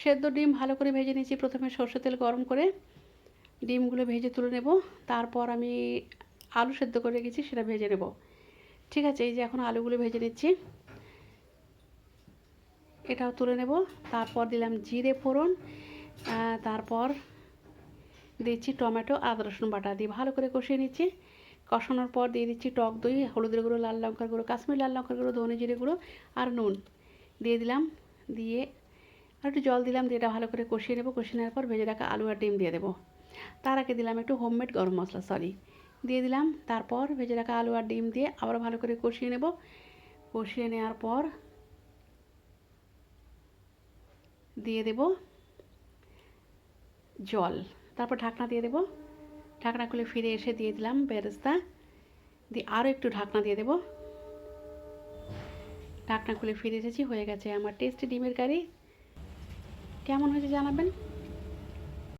সেদ্ধ ডিম ভালো করে ভেজে নিয়েছি। প্রথমে সরষের তেল গরম করে ডিমগুলো ভেজে তুলে নেব। তারপর আমি আলু সেদ্ধ করে রেখেছি, সেটা ভেজে নেব। ঠিক আছে, এই যে এখন আলুগুলো ভেজে নিচ্ছি, এটাও তুলে নেব। তারপর দিলাম জিরে ফোড়ন, তারপর দিচ্ছি টমেটো, আদা রসুন বাটা দিয়ে ভালো করে কষিয়ে নিচ্ছি। কষানোর পর দিয়ে দিচ্ছি টক দই, হলুদের গুঁড়ো, লাল লঙ্কার গুঁড়ো, কাশ্মীরি লাল লঙ্কার গুঁড়ো, ধনে জিরে গুঁড়ো আর নুন দিয়ে দিলাম। দিয়ে আর একটু জল দিলাম, দিয়ে এটা ভালো করে কষিয়ে নেব। কষিয়ে নেওয়ার পর ভেজে রাখা আলু আর ডিম দিয়ে দেবো। তার আগে দিলাম একটু হোমমেড গরম মশলা দিয়ে দিলাম। তারপর ভেজে রাখা আলু আর ডিম দিয়ে আবার ভালো করে কষিয়ে নেব। কষিয়ে নেওয়ার পর দিয়ে দেব জল, তারপর ঢাকনা দিয়ে দেব। ঢাকনা খুলে ফিরে এসে দিয়ে দিলাম বেরেস্তা, দিয়ে আরও একটু ঢাকনা দিয়ে দেব। ঢাকনা খুলে ফিরে এসেছি, হয়ে গেছে আমার টেস্টি ডিমের কারি। কেমন হয়েছে জানাবেন।